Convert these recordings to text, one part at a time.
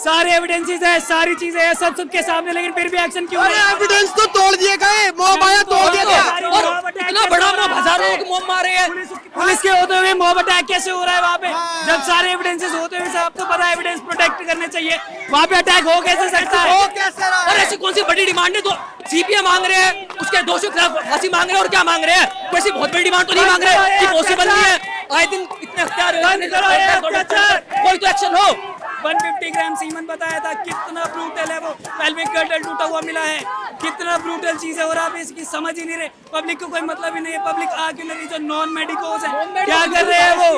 सारे एविडेंसेस है, सारी चीजें है, सब सबके सामने, लेकिन फिर भी एक्शन क्यों नहीं? एविडेंस तो तोड़ दिए गए, मोब आया तोड़ दिया गया। और इतना बड़ा मोब, हजारों लोग मोब मारे हैं। पुलिस के होते हुए मॉब अटैक कैसे हो रहा है वहाँ पे? जब सारे एविडेंसेस होते हुए सब तो पता है एविडेंस प्रोटेक्ट करने चाहिए, वहाँ पे अटैक हो कैसे सकता है? हो कैसे रहा और है? ऐसी कौन सी बड़ी डिमांड है? तो सीपीए मांग रहे हैं, उसके दोषियों के खिलाफ फांसी मांग रहे हैं, और क्या मांग रहे हैं? कोई ऐसी बहुत बड़ी डिमांड तो नहीं मांग रहे कि पॉसिबल नहीं है। आए दिन इतने हत्यारे कोई तो एक्शन हो। 150 ग्राम सीमन बताया था, कितना ब्रूटल है वो, पेल्विक गर्डल टूटा हुआ मिला है, कितना ब्रूटल चीज है। और आप इसकी समझ ही नहीं रहे, पब्लिक को कोई मतलब ही नहीं है। पब्लिक आ क्यों नहीं रही? जो नॉन मेडिकोस है क्या कर रहे हैं वो?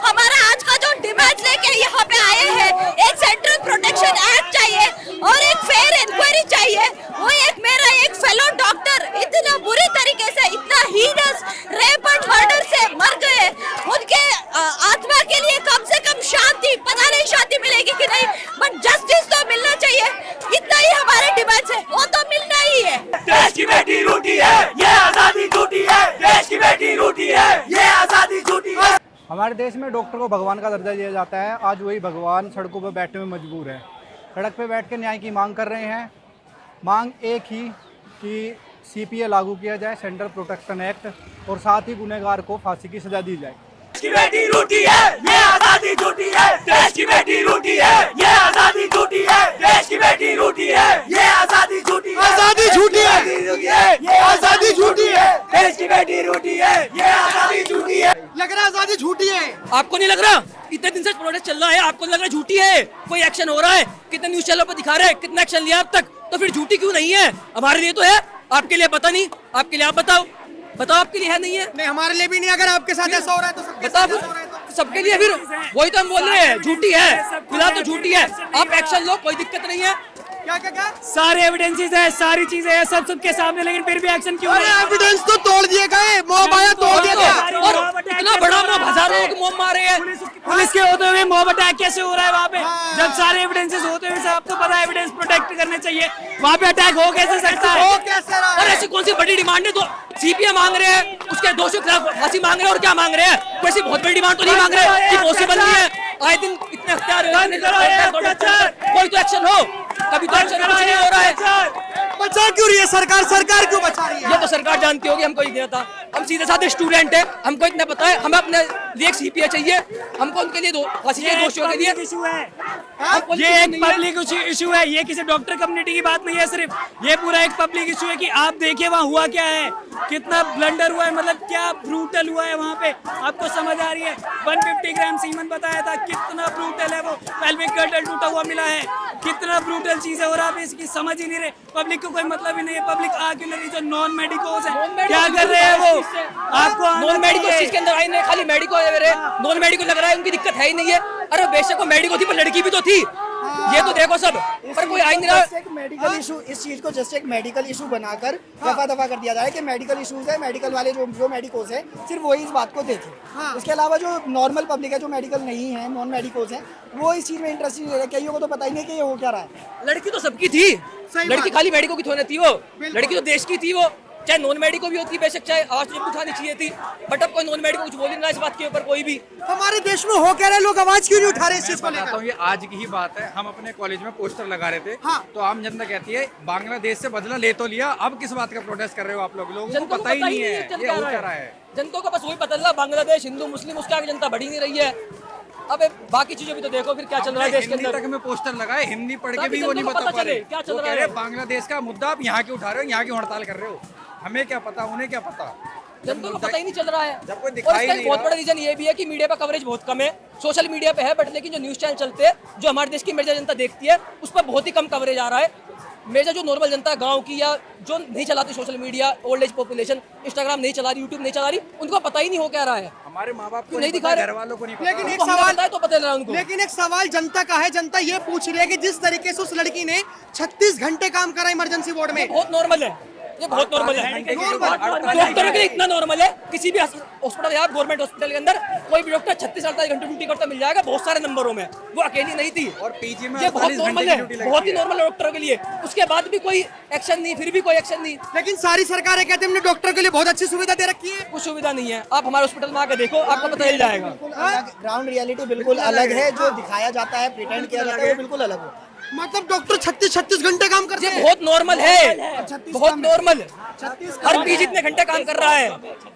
हमारा आज का जो डिमांड लेके यहाँ पे आए हैं, एक सेंट्रल प्रोटेक्शन एक्ट चाहिए और एक फेयर इंक्वायरी चाहिए। वो मेरा एक फेलो डॉक्टर इतना बुरी तरीके से, इतना हीनस रेप एंड मर्डर से मर गए, उनके आत्मा के लिए कम से कम शांति, पता नहीं शांति मिलेगी कि नहीं, बट जस्टिस तो मिलना चाहिए। इतना ही हमारे डिमांड है, वो तो मिलना ही है। देश की बेटी रूठी है, ये आजादी झूठी है। देश की बेटी रूठी है, ये आजादी झूठी है। हमारे देश में डॉक्टर को भगवान का दर्जा दिया जाता है। आज वही भगवान सड़कों पर बैठने में मजबूर है, सड़क पर बैठ के न्याय की मांग कर रहे हैं। मांग एक ही कि सीपीए लागू किया जाए, सेंट्रल प्रोटेक्शन एक्ट, और साथ ही गुनहगार को फांसी की सजा दी जाए। देश की बेटी रूठी है, ये आजादी झूठी है। देश की बेटी रूठी है, ये आजादी झूठी है। देश की बेटी रूठी है, ये आजादी झूठी है। आजादी झूठी है, ये आजादी झूठी है। देश की बेटी रूठी है, ये आजादी झूठी है। लग रहा है आजादी झूठी है। आपको नहीं लग रहा? इतने दिन से प्रोटेस्ट चल रहा है, आपको नहीं लग रहा झूठी है? कोई एक्शन हो रहा है? कितने न्यूज चैनल पर दिखा रहे हैं, कितना एक्शन लिया अब तक, तो फिर झूठी क्यों नहीं है? हमारे लिए तो है, आपके लिए पता नहीं। आपके लिए आप बताओ, आपके लिए है नहीं है? नहीं, हमारे लिए भी नहीं। अगर आपके साथ ऐसा हो रहा है तो सबके बताओ, साथ ऐसा हो रहा है तो सबके लिए। फिर वही तो हम बोल रहे हैं, झूठी है, फिलहाल तो झूठी है। आप एक्शन लो, कोई दिक्कत नहीं है। क्या क्या क्या? सारे एविडेंसेस है, सारी चीजें है, सब सबके सामने, लेकिन फिर भी एक्शन क्यों नहीं? एविडेंस तो तोड़ दिए गए, मोब आया तोड़ दिया गया। और इतना बड़ा मोब, हजारों लोग मोब मारे हैं। पुलिस के होते हुए मॉब अटैक कैसे हो रहा है वहाँ पे? जब सारे एविडेंसेस होते हुए सब तो पता है एविडेंस प्रोटेक्ट करने चाहिए, वहाँ पे अटैक हो कैसे सकता है? हो कैसे रहा और है? ऐसी कौन सी बड़ी डिमांड है? तो सीपीए मांग रहे हैं, उसके दोषियों के खिलाफ फांसी मांग रहे हैं, और क्या मांग रहे हैं? कोई ऐसी बहुत बड़ी डिमांड तो नहीं मांग रहे कि पॉसिबल नहीं है। आए दिन इतने हत्यारे कोई तो एक्शन हो। कभी तो एक्शन कुछ नहीं हो रहा है। बचा क्यों रही है सरकार? सरकार क्यों बचा रही है? ये तो सरकार जानती होगी, हमको नहीं पता। हम सीधे साधे स्टूडेंट हैं, हमको इतना पता है। हमें अपने लिए एक सीपीए चाहिए, हमको उनके लिए फांसी के दोषियों के लिए इशू है, हमको ये एक पब्लिक इशू है। ये किसी डॉक्टर कम्युनिटी की बात नहीं है सिर्फ, ये पूरा एक पब्लिक इशू है कि आप देखिए वहाँ हुआ क्या है, कितना ब्लंडर हुआ है, मतलब क्या ब्रूटल हुआ है वहाँ पे, आपको समझ आ रही है? 150 ग्राम सीमन बताया था, कितना ब्रूटल है वो, पेल्विक गर्डल टूटा हुआ मिला है, कितना ब्रूटल चीज है। और आप इसकी समझ ही नहीं रहे, पब्लिक को कोई मतलब ही नहीं है। पब्लिक आ क्यों नहीं रही? जो नॉन मेडिकोस है क्या कर रहे हैं वो? आपको नॉन मेडिको चीज के अंदर आई नहीं, खाली मेडिको है मेरे। नॉन मेडिको लग रहा है उनकी दिक्कत है ही नहीं है। अरे बेशक वो मेडिको थी, पर लड़की भी तो थी। ये तो देखो सब, पर कोई आई नहीं रहा। एक मेडिकल इशू, इस चीज को जस्ट एक मेडिकल इशू बनाकर दफा दफा कर दिया जाए कि मेडिकल इश्यूज है, मेडिकल वाले जो मेडिकोस है सिर्फ वही इस बात को देखें। इसके अलावा जो नॉर्मल पब्लिक है, जो मेडिकल नहीं है, नॉन मेडिकोस है, वो इस चीज में इंटरेस्ट नहीं ले रहे। कईयों को तो पता ही नहीं कि ये हो क्या रहा है। लड़की तो सबकी थी, लड़की खाली मेडिको की थोड़ी थी। वो लड़की तो देश की थी, वो चाहे नॉन मेडिको भी होती, बेशक चाहे आवाज तो उठानी चाहिए थी, बट अब कोई नॉन मेडिको कुछ बोल नहीं रहा इस बात के ऊपर कोई भी। हमारे देश में हो क्या रहा है? लोग आवाज क्यों नहीं उठा रहे इस चीज को बताता लेकर? हूँ, ये आज की ही बात है। हम अपने कॉलेज में पोस्टर लगा रहे थे, हाँ। तो आम जनता कहती है बांग्लादेश से बदला ले तो लिया, अब किस बात का प्रोटेस्ट कर रहे हो आप लोग? लोगों को जनता पता ही नहीं है चल ये क्या हो रहा क्या रहा है। है। जनता को बस वही पता चला, बांग्लादेश हिंदू मुस्लिम, उसके आगे जनता बढ़ी नहीं रही है। अब बाकी चीजों भी तो देखो फिर क्या चल रहा है देश के हिंदी अंदर। तक में पोस्टर लगाए, हिंदी पढ़ के ताकि भी वो नहीं जनता को बता पता पा चले रहे। क्या चल वो रहा कह है। रहे हैं बांग्लादेश का मुद्दा आप यहाँ क्यों उठा रहे हो, यहाँ क्यों हड़ताल कर रहे हो? हमें क्या पता, उन्हें क्या पता? जनता को पता ही नहीं चल रहा है। जब कोई और दिखाई इसका नहीं बहुत रहा। बड़ा रीजन ये भी है कि मीडिया पर कवरेज बहुत कम है। सोशल मीडिया पे है, बट लेकिन जो न्यूज चैनल चलते हैं, जो हमारे देश की मेजर जनता देखती है, उस पर बहुत ही कम कवरेज आ रहा है। मेजर जो नॉर्मल जनता है गांव की, या जो नहीं चलाती social media, old age population, Instagram नहीं चला रही, यूट्यूब नहीं चला रही, उनको पता ही नहीं हो क्या रहा है। हमारे माँ बाप को नहीं नहीं दिखा पता, रहे। घर वालों को नहीं पता। लेकिन एक उनको हमने सवाल बताया तो पता चला उनको। लेकिन एक सवाल जनता का है। जनता ये पूछ रही है कि जिस तरीके से उस लड़की ने 36 घंटे काम करा इमरजेंसी वार्ड में, बहुत नॉर्मल है, ये बहुत नॉर्मल है, डॉक्टरों के लिए इतना नॉर्मल है। किसी भी हॉस्पिटल या गवर्नमेंट हॉस्पिटल के अंदर कोई भी डॉक्टर 36-48 घंटे ड्यूटी करता मिल जाएगा, बहुत सारे नंबरों में। वो अकेली नहीं थी और पीजी में ये बहुत 48 नॉर्मल घंटे है, की ड्यूटी बहुत ही लगती है। नॉर्मल है डॉक्टरों के लिए। उसके बाद भी कोई एक्शन नहीं, फिर भी कोई एक्शन नहीं। लेकिन सारी सरकारें कहती हैं हमने डॉक्टर के लिए बहुत अच्छी सुविधा दे रखी है। कुछ सुविधा नहीं है। आप हमारे हॉस्पिटल में आकर देखो, आपको पता चल जाएगा। ग्राउंड रियलिटी बिल्कुल अलग है, जो दिखाया जाता है, प्रिटेंड किया जाता है, वो बिल्कुल अलग होता है। मतलब डॉक्टर 36 घंटे काम करते ये हैं। बहुत नॉर्मल है, बहुत नॉर्मल। 36 हर पीजी इतने घंटे काम कर रहा है।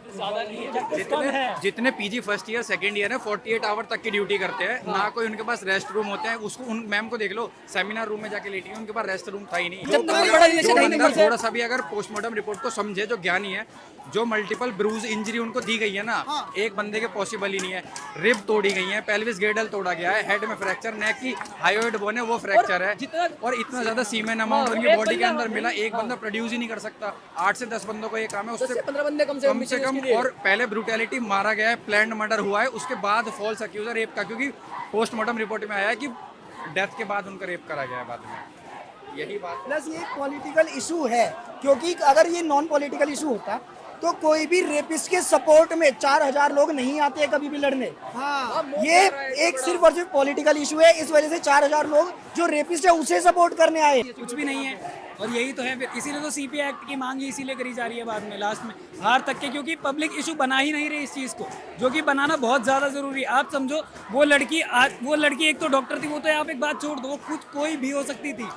जितने PG first year second year है 48 आवर तक की ड्यूटी करते हैं। ना कोई उनके पास रेस्ट रूम होते हैं। उसको उन मैम को देख लो, सेमिनार रूम में जाके लेटी है, उनके पास रेस्ट रूम था ही नहीं। जब तक कोई बड़ा रिलेशन है ही नहीं थोड़ा सा भी अगर पोस्टमार्टम रिपोर्ट को समझे, जो ज्ञानी है, जो मल्टीपल ब्रूज इंजरी उनको दी गई है ना, एक बंदे के पॉसिबल ही नहीं है। रिब तोड़ी गई है, पेल्विस गिर्डल तोड़ा गया है, हेड में फ्रैक्चर, नेक की हायोइड बोन है वो फ्रैक्चर है, और इतना ज्यादा सीमेन अमाउंट उनकी बॉडी के अंदर मिला, एक बंदा प्रोड्यूस ही नहीं कर सकता। 8 से 10 बंदों को ये काम है, 10 से उससे 15 बंदे कम से कम। और पहले ब्रूटैलिटी मारा गया है, प्लान्ड मर्डर हुआ है, उसके बाद फॉल्स अक्यूजर रेप का, क्योंकि पोस्टमार्टम रिपोर्ट में आया है कि डेथ के बाद उनका रेप करा गया है बाद में। यही बात प्लस ये पॉलिटिकल इशू है, क्योंकि अगर ये नॉन पॉलिटिकल इशू होता तो कोई भी रेपिस्ट के सपोर्ट में 4000 लोग नहीं आते कभी भी लड़ने। ये एक सिर्फ और सिर्फ पॉलिटिकल इशू है, इस वजह से 4000 लोग जो रेपिस्ट है उसे सपोर्ट करने आए। कुछ भी नहीं है, और यही तो है फिर। इसीलिए तो सीपीआई एक्ट की मांग ही इसीलिए करी जा रही है बाद में, लास्ट में हार तक के, क्योंकि पब्लिक इशू बना ही नहीं रही इस चीज़ को, जो कि बनाना बहुत ज़्यादा ज़रूरी है। आप समझो, वो लड़की एक तो डॉक्टर थी, वो तो आप एक बात छोड़ दो, वो खुद कोई भी हो सकती थी,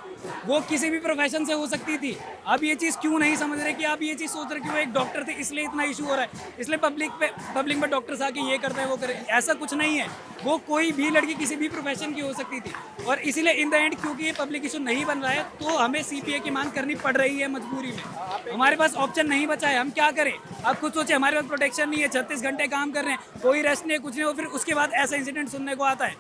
वो किसी भी प्रोफेशन से हो सकती थी। आप ये चीज़ क्यों नहीं समझ रहे कि आप ये चीज़ सोच रहे कि वो एक डॉक्टर थे इसलिए इतना इशू हो रहा है, इसलिए पब्लिक में डॉक्टर्स आके ये करते हैं वो करें, ऐसा कुछ नहीं है। वो कोई भी लड़की किसी भी प्रोफेशन की हो सकती थी, और इसीलिए इन द एंड क्योंकि ये पब्लिक इशू नहीं बन रहा है तो हमें सीपीआई की मांग करनी पड़ रही है मजबूरी में। हमारे पास ऑप्शन नहीं बचा है, हम क्या करें। आप खुद सोचे, हमारे पास प्रोटेक्शन नहीं है, 36 घंटे काम कर रहे हैं, कोई रेस्ट नहीं है, कुछ नहीं हो, फिर उसके बाद ऐसा इंसिडेंट सुनने को आता है।